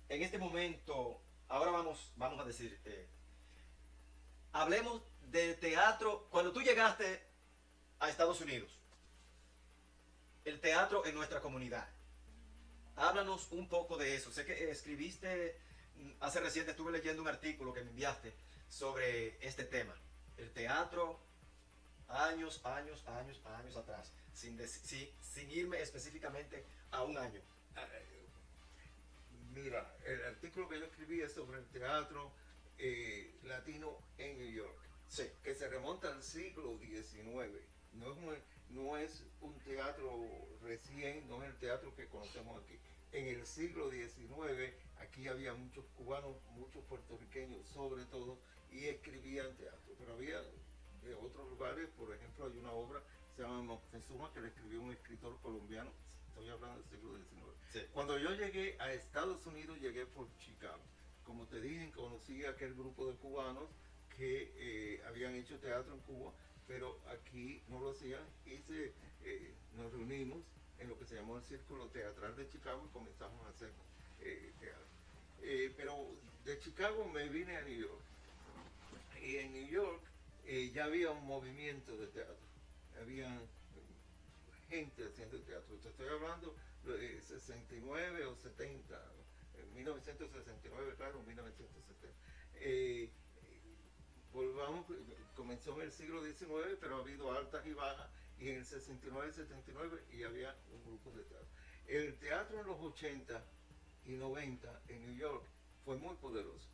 en este momento, ahora vamos a decir, hablemos de teatro. Cuando tú llegaste a Estados Unidos, el teatro en nuestra comunidad. Háblanos un poco de eso. Sé que escribiste, hace reciente estuve leyendo un artículo que me enviaste sobre este tema. El teatro, años atrás, sin irme específicamente a un año. Mira, el artículo que yo escribí es sobre el teatro latino en New York, Sí. que se remonta al siglo XIX. No es un teatro recién, no es el teatro que conocemos aquí. En el siglo XIX aquí había muchos cubanos, muchos puertorriqueños sobre todo, y escribían teatro. Pero había de otros lugares, por ejemplo, hay una obra se llama Moctezuma que le escribió un escritor colombiano, estoy hablando del siglo XIX. Sí. Cuando yo llegué a Estados Unidos, llegué por Chicago. Como te dije, conocí a aquel grupo de cubanos que habían hecho teatro en Cuba, pero aquí no lo hacían y nos reunimos en lo que se llamó el Círculo Teatral de Chicago y comenzamos a hacer teatro. Pero de Chicago me vine a New York. Y en New York ya había un movimiento de teatro. Había gente haciendo teatro. Te estoy hablando de 69 o 70, en 1969, claro, 1970. Volvamos, comenzó en el siglo XIX, pero ha habido altas y bajas, y en el 69, 79 y había un grupo de teatro. El teatro en los 80 y 90 en New York fue muy poderoso.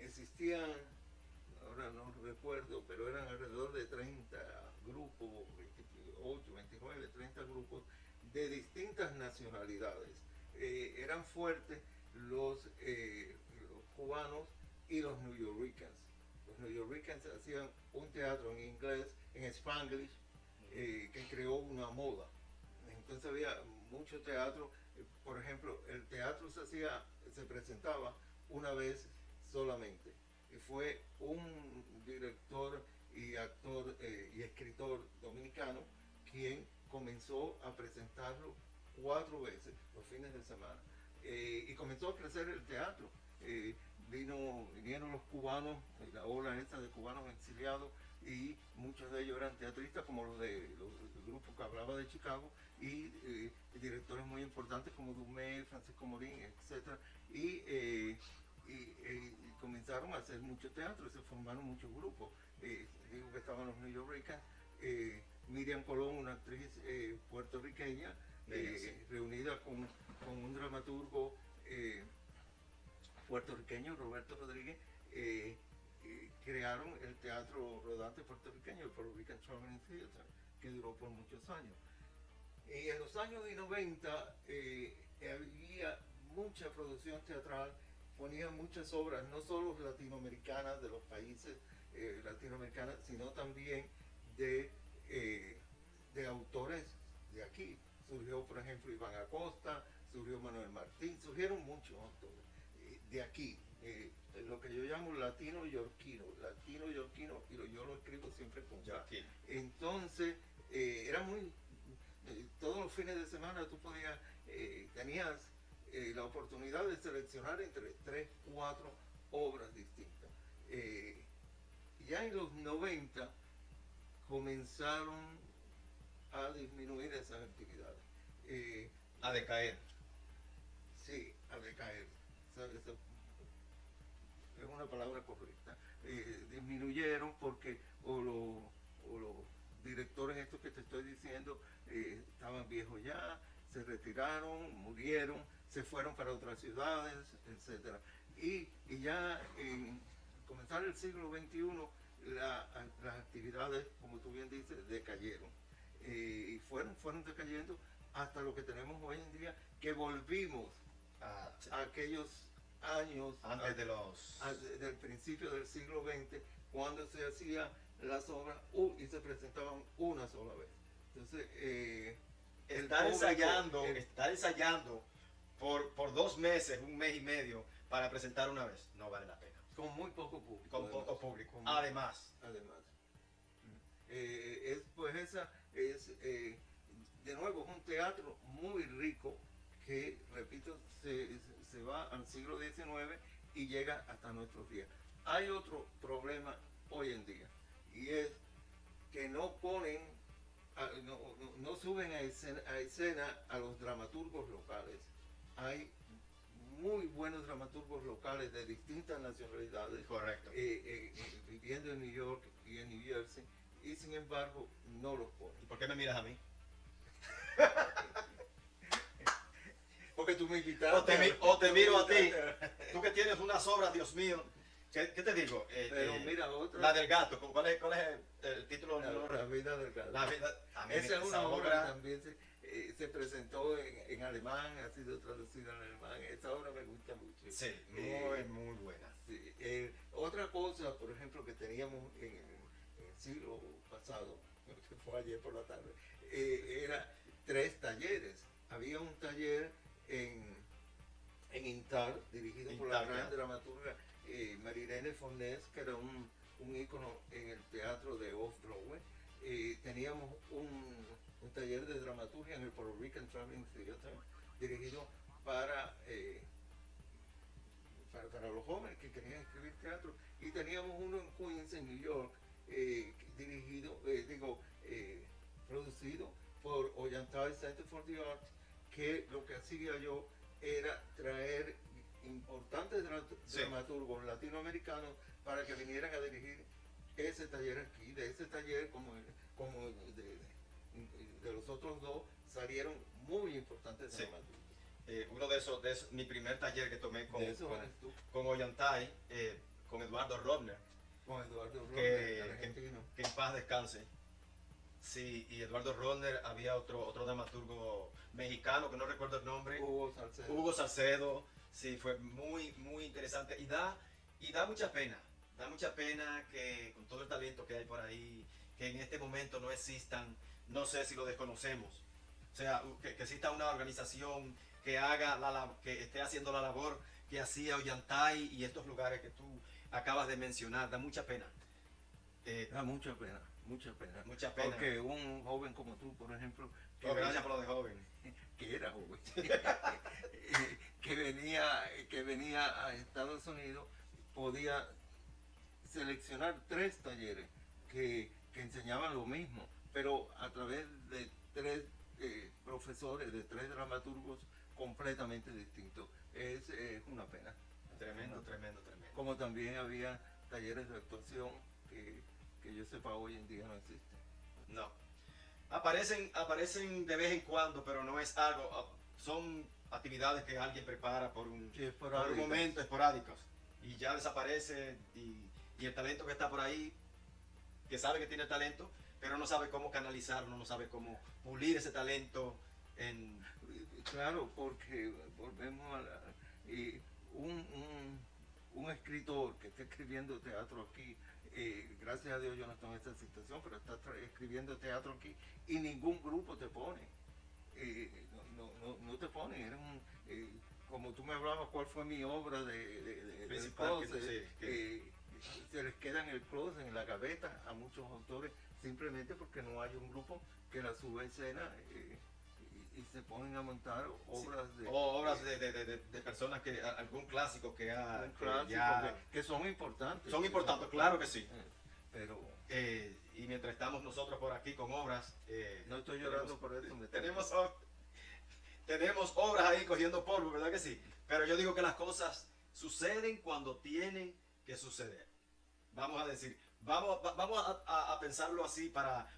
Existían, ahora no recuerdo, pero eran alrededor de 30 grupos, 28, 29, 30 grupos de distintas nacionalidades. Eran fuertes los cubanos y los newyorkers. Los newyorkers hacían un teatro en inglés, en Spanglish, que creó una moda. Entonces había mucho teatro. Por ejemplo, el teatro se presentaba una vez solamente. Y fue un director y actor y escritor dominicano quien comenzó a presentarlo 4 veces los fines de semana. Y comenzó a crecer el teatro. Vinieron los cubanos, la ola esta de cubanos exiliados, y muchos de ellos eran teatristas como los del grupo que hablaba de Chicago, y directores muy importantes como Dumé, Francisco Morín, etc. Y comenzaron a hacer mucho teatro, se formaron muchos grupos. Digo que estaban los New Yorkers, Miriam Colón, una actriz puertorriqueña, Sí. reunida con un dramaturgo puertorriqueño, Roberto Rodríguez, crearon el teatro rodante puertorriqueño, el Puerto Rican Traveling Theater, que duró por muchos años. Y en los años 90 había mucha producción teatral, ponían muchas obras, no solo latinoamericanas de los países latinoamericanos, sino también de, de autores de aquí. Surgió, por ejemplo, Iván Acosta, surgió Manuel Martín, surgieron muchos autores de aquí, lo que yo llamo latino yorquino, y yo lo escribo siempre con K. Entonces, era muy, todos los fines de semana tú tenías la oportunidad de seleccionar entre 3, 4 obras distintas. Ya en los 90 comenzaron a disminuir esas actividades. A decaer. Sí, a decaer. Esa es una palabra correcta. Disminuyeron porque los directores estos que te estoy diciendo estaban viejos ya, se retiraron, murieron, se fueron para otras ciudades, etc. Y ya en comenzar el siglo XXI las actividades, como tú bien dices, decayeron. Y fueron decayendo hasta lo que tenemos hoy en día, que volvimos a aquellos años antes de los del principio del siglo XX, cuando se hacían las obras y se presentaban una sola vez. Entonces, estar ensayando por 2 meses, un mes y medio para presentar una vez, no vale la pena. Con muy poco público. Con además, poco público. Además. Pues esa es, de nuevo, es un teatro muy rico que, repito, se va al siglo XIX y llega hasta nuestros días. Hay otro problema hoy en día y es que no ponen, no suben a escena a los dramaturgos locales. Hay muy buenos dramaturgos locales de distintas nacionalidades. Correcto. Viviendo en New York y en New Jersey, y sin embargo no los ponen. ¿Y por qué me miras a mí? Porque tú me invitaste. O te miro a ti. Tú que tienes unas obras, Dios mío. ¿Qué te digo? Pero mira otra. La del gato. ¿Cuál es el título? La vida del gato. La vida. Esa es una obra que también se presentó en alemán, ha sido traducida en alemán. Esa obra me gusta mucho. Sí, muy buena. Sí. Otra cosa, por ejemplo, que teníamos en el siglo pasado, que fue ayer por la tarde, era 3 talleres. Había un taller en Intal, dirigido por la gran dramaturga Marilene Fornés, que era un ícono en el teatro de Off-Broadway. Teníamos un taller de dramaturgia en el Puerto Rican Traveling Theatre, dirigido para los jóvenes que querían escribir teatro. Y teníamos uno en Queens, en New York, producido por Ollantay Center for the Arts, que lo que hacía yo era traer importantes dramaturgos latinoamericanos para que vinieran a dirigir ese taller aquí. De ese taller, como de los otros 2, salieron muy importantes dramaturgos. Uno de esos, mi primer taller que tomé con Ollantay, con Eduardo Robner. Con Eduardo Robner, argentino. Que en paz descanse. Sí, y Eduardo Rodner, había otro dramaturgo mexicano que no recuerdo el nombre. Hugo Salcedo. Sí, fue muy interesante y da mucha pena. Da mucha pena que con todo el talento que hay por ahí, que en este momento no existan, no sé si lo desconocemos. O sea, que exista una organización que que esté haciendo la labor que hacía Ollantay y estos lugares que tú acabas de mencionar. Da mucha pena. Da mucha pena. Mucha pena. Mucha pena. Porque un joven como tú, por ejemplo... gracias por lo de joven. Que era joven. que venía a Estados Unidos, podía seleccionar 3 talleres que enseñaban lo mismo, pero a través de 3 profesores, de 3 dramaturgos completamente distintos. Es una pena. Tremendo. Como también había talleres de actuación que yo sepa hoy en día no existen. No. Aparecen de vez en cuando, pero no es algo, son actividades que alguien prepara por un momento, esporádicos, y ya desaparece, y el talento que está por ahí, que sabe que tiene talento, pero no sabe cómo canalizarlo, no sabe cómo pulir ese talento. Claro, porque volvemos a un escritor que está escribiendo teatro aquí, gracias a Dios yo no estoy en esta situación, pero está escribiendo teatro aquí y ningún grupo te pone. No te pone. Como tú me hablabas, ¿cuál fue mi obra del closet? Se les queda en el closet, en la gaveta, a muchos autores, simplemente porque no hay un grupo que la suba a escena y se ponen a montar obras de personas algún clásico que son importantes. Son importantes, claro que sí. Pero y mientras estamos nosotros por aquí con obras, no estoy llorando por eso. Tenemos obras ahí cogiendo polvo, ¿verdad que sí? Pero yo digo que las cosas suceden cuando tienen que suceder. Vamos a decir, vamos a pensarlo así,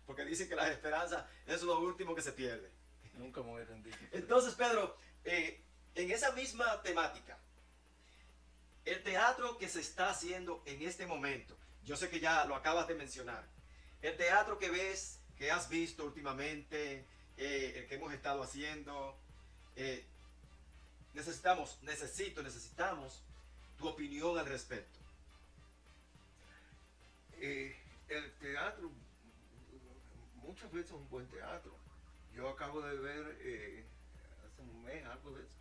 porque dicen que las esperanzas es lo último que se pierde. Nunca me voy a rendir. Entonces, Pedro, en esa misma temática, el teatro que se está haciendo en este momento, yo sé que ya lo acabas de mencionar, el teatro que ves, que has visto últimamente, el que hemos estado haciendo, necesitamos tu opinión al respecto. El teatro, muchas veces es un buen teatro. Yo acabo de ver hace un mes, algo de eso,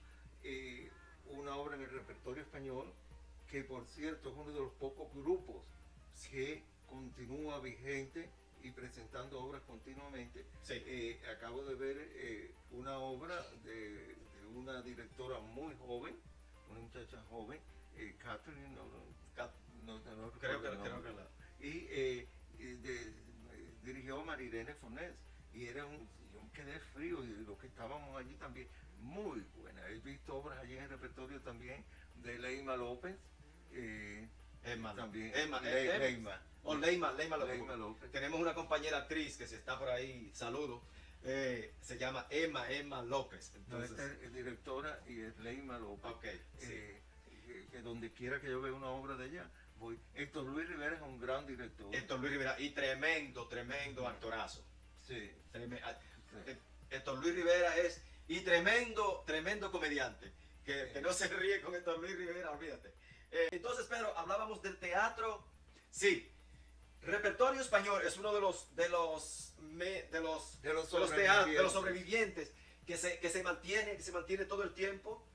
una obra en el repertorio español, que por cierto es uno de los pocos grupos que continúa vigente y presentando obras continuamente. Sí. Acabo de ver una obra de una directora muy joven, una muchacha joven, Catherine, Cat- no Creo recuerdo que, el nombre. Dirigió Marilene Fornés y yo me quedé frío, y los que estábamos allí también, muy buena. He visto obras allí en el repertorio también de Leima López, Emma, también Emma, Leima. o Leima López. Leima López. Tenemos una compañera actriz que si está por ahí, saludo, se llama Emma López. No, Entonces, esta es directora y es Leima López. ok, sí. Que donde quiera que yo vea una obra de ella, voy. Héctor Luis Rivera es un gran director. Héctor Luis Rivera, y tremendo actorazo. Sí. Sí. Héctor Luis Rivera es, y tremendo comediante. Que no se ríe con Héctor Luis Rivera, olvídate. Entonces, Pedro, hablábamos del teatro. Sí, repertorio español es uno de los sobrevivientes que se mantiene todo el tiempo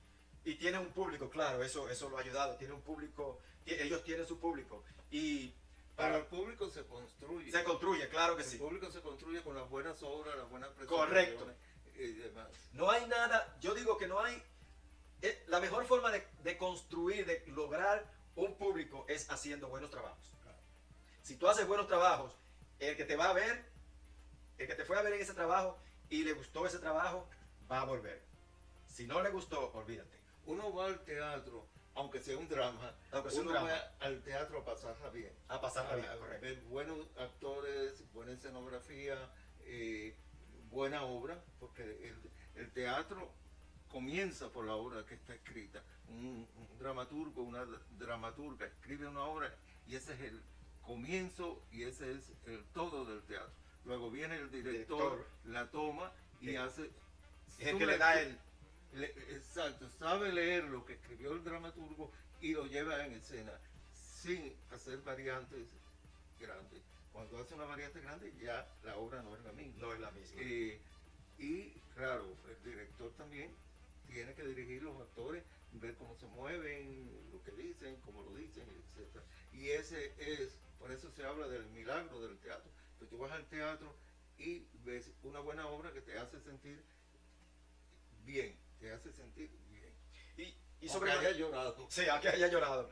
y tiene un público, claro, eso lo ha ayudado, tiene un público, ellos tienen su público y Para el público se construye. se construye, claro que El sí. público se construye con las buenas obras, las buenas Correcto. presentaciones y demás. No hay nada, yo digo que no hay, la mejor forma de construir, de lograr un público es haciendo buenos trabajos. Si tú haces buenos trabajos, el que te va a ver, el que te fue a ver en ese trabajo y le gustó ese trabajo, va a volver. Si no le gustó, olvídate. Uno va al teatro, aunque sea un drama, Aunque sea un uno drama. va al teatro a pasarla bien. A pasarla bien, A correcto. ver buenos actores, buena escenografía, buena obra, porque el teatro comienza por la obra que está escrita. Un dramaturgo, una dramaturga escribe una obra y ese es el comienzo y ese es el todo del teatro. Luego viene el director, la toma y Sí. hace... Es el que le da el... Exacto, sabe leer lo que escribió el dramaturgo y lo lleva en escena sin hacer variantes grandes. Cuando hace una variante grande ya la obra no es la misma. No es la misma. Y claro, el director también tiene que dirigir los actores, ver cómo se mueven, lo que dicen, cómo lo dicen, etc. Y ese es, por eso se habla del milagro del teatro. Que tú vas al teatro y ves una buena obra que te hace sentir bien, te hace sentir bien. Y sobre Aunque haya llorado. Sí, a que haya llorado.